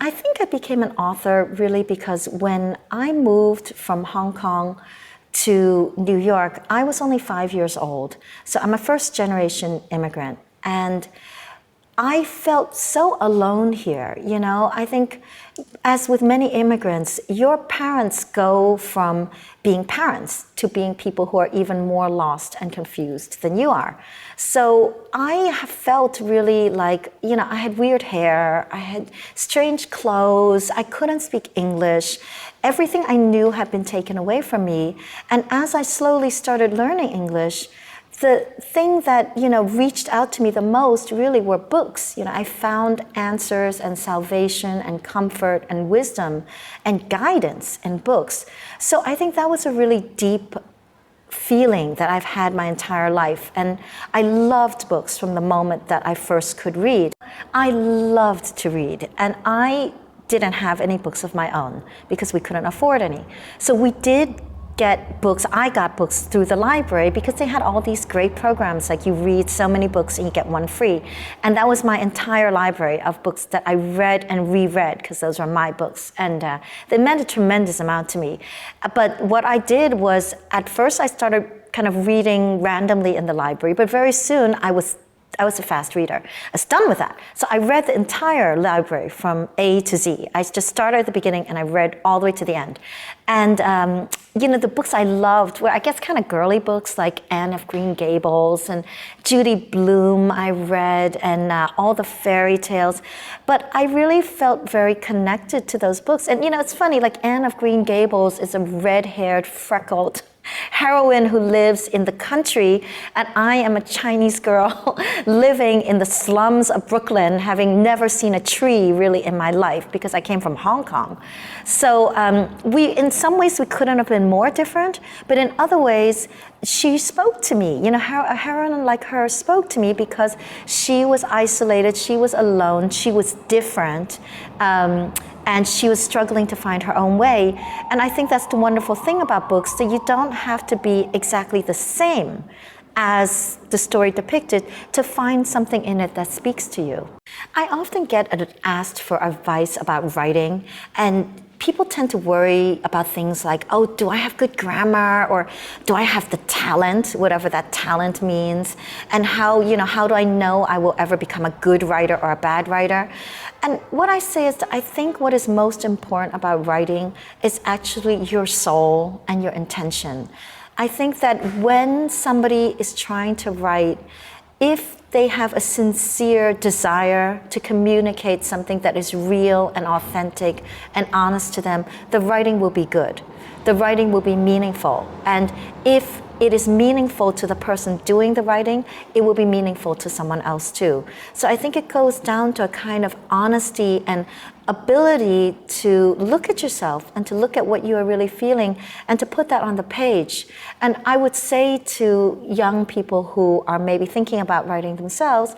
I think I became an author really because when I moved from Hong Kong to New York, I was only 5 years old. So I'm a first generation immigrant. And I felt so alone here. I think, as with many immigrants, your parents go from being parents to being people who are even more lost and confused than you are. So I have felt really like, I had weird hair, I had strange clothes, I couldn't speak English. Everything I knew had been taken away from me. And as I slowly started learning English, the thing that, reached out to me the most really were books. I found answers and salvation and comfort and wisdom and guidance in books. So I think that was a really deep feeling that I've had my entire life. And I loved books from the moment that I first could read. I loved to read, and I didn't have any books of my own because we couldn't afford any. So we did get books. I got books through the library because they had all these great programs, like you read so many books and you get one free. And that was my entire library of books that I read and reread, because those were my books. And they meant a tremendous amount to me. But what I did was, at first I started kind of reading randomly in the library, but very soon I was a fast reader. I was done with that. So I read the entire library from A to Z. I just started at the beginning and I read all the way to the end. And, the books I loved were, I guess, kind of girly books like Anne of Green Gables and Judy Blume I read, and all the fairy tales. But I really felt very connected to those books. And, it's funny, like Anne of Green Gables is a red-haired, freckled heroine who lives in the country, and I am a Chinese girl living in the slums of Brooklyn, having never seen a tree really in my life because I came from Hong Kong. So in some ways we couldn't have been more different, but in other ways she spoke to me. A heroine like her spoke to me because she was isolated, she was alone, she was different. And she was struggling to find her own way. And I think that's the wonderful thing about books, that you don't have to be exactly the same as the story depicted to find something in it that speaks to you. I often get asked for advice about writing, and people tend to worry about things like, oh, do I have good grammar, or do I have the talent, whatever that talent means, and how do I know I will ever become a good writer or a bad writer? And what I say is that I think what is most important about writing is actually your soul and your intention. I think that when somebody is trying to write, if they have a sincere desire to communicate something that is real and authentic and honest to them, the writing will be good. The writing will be meaningful. And if it is meaningful to the person doing the writing, it will be meaningful to someone else too. So I think it goes down to a kind of honesty and ability to look at yourself and to look at what you are really feeling and to put that on the page. And I would say to young people who are maybe thinking about writing themselves,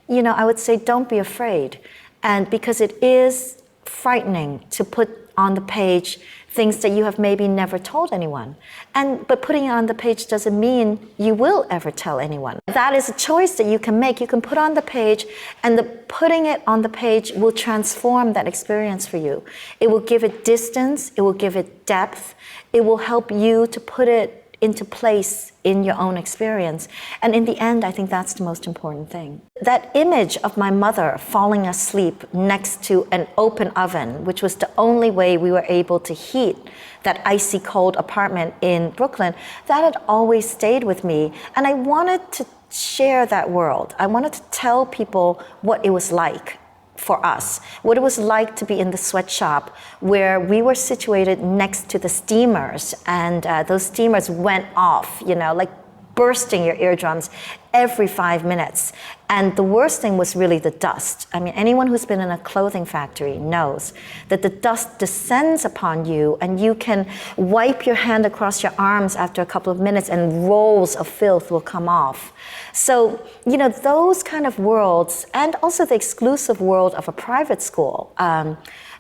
I would say don't be afraid. And because it is frightening to put on the page things that you have maybe never told anyone. But putting it on the page doesn't mean you will ever tell anyone. That is a choice that you can make. You can put on the page, and putting it on the page will transform that experience for you. It will give it distance, it will give it depth, it will help you to put it into place in your own experience. And in the end, I think that's the most important thing. That image of my mother falling asleep next to an open oven, which was the only way we were able to heat that icy cold apartment in Brooklyn, that had always stayed with me. And I wanted to share that world. I wanted to tell people what it was like for us, what it was like to be in the sweatshop where we were situated next to the steamers, and those steamers went off, like bursting your eardrums every 5 minutes. And the worst thing was really the dust. I mean, anyone who's been in a clothing factory knows that the dust descends upon you, and you can wipe your hand across your arms after a couple of minutes and rolls of filth will come off. So, those kind of worlds, and also the exclusive world of a private school,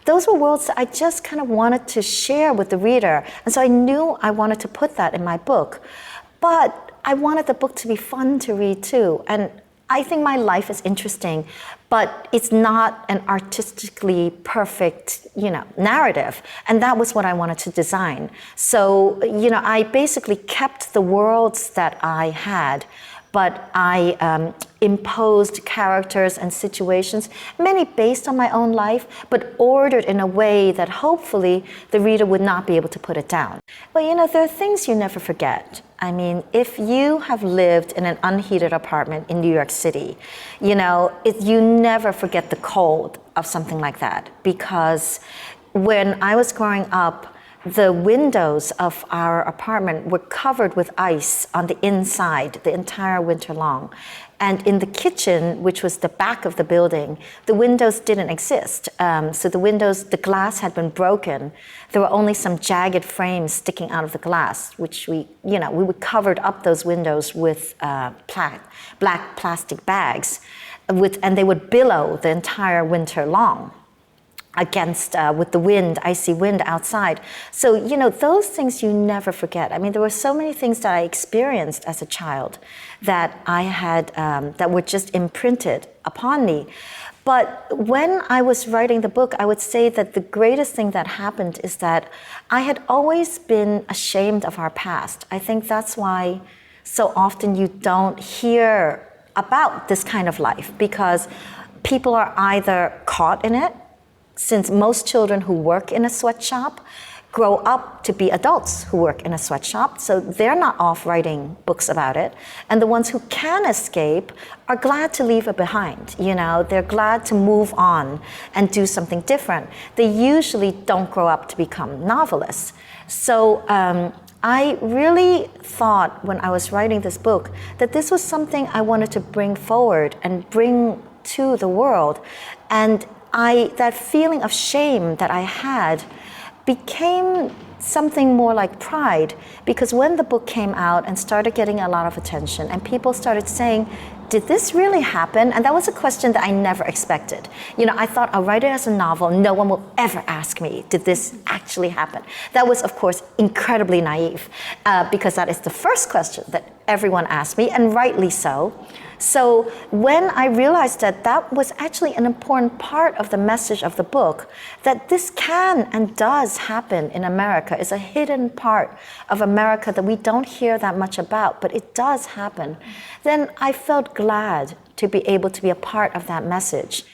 those were worlds that I just kind of wanted to share with the reader. And so I knew I wanted to put that in my book. But I wanted the book to be fun to read too. And I think my life is interesting, but it's not an artistically perfect, narrative. And that was what I wanted to design. So, I basically kept the worlds that I had, but I imposed characters and situations, many based on my own life, but ordered in a way that hopefully the reader would not be able to put it down. But there are things you never forget. I mean, if you have lived in an unheated apartment in New York City, you never forget the cold of something like that. Because when I was growing up, the windows of our apartment were covered with ice on the inside the entire winter long. And in the kitchen, which was the back of the building, the windows didn't exist. So the glass had been broken. There were only some jagged frames sticking out of the glass, which we would covered up those windows with black plastic bags, and they would billow the entire winter long against with the wind, icy wind outside. So, those things you never forget. I mean, there were so many things that I experienced as a child that I had, that were just imprinted upon me. But when I was writing the book, I would say that the greatest thing that happened is that I had always been ashamed of our past. I think that's why so often you don't hear about this kind of life, because people are either caught in it, since most children who work in a sweatshop grow up to be adults who work in a sweatshop, so they're not off writing books about it. And the ones who can escape are glad to leave it behind. They're glad to move on and do something different. They usually don't grow up to become novelists. So I really thought when I was writing this book that this was something I wanted to bring forward and bring to the world. And that feeling of shame that I had became something more like pride, because when the book came out and started getting a lot of attention and people started saying, did this really happen? And that was a question that I never expected. I thought I'll write it as a novel. No one will ever ask me, did this actually happen? That was, of course, incredibly naive, because that is the first question that everyone asked me, and rightly so. So when I realized that that was actually an important part of the message of the book, that this can and does happen in America, is a hidden part of America that we don't hear that much about, but it does happen, then I felt glad to be able to be a part of that message.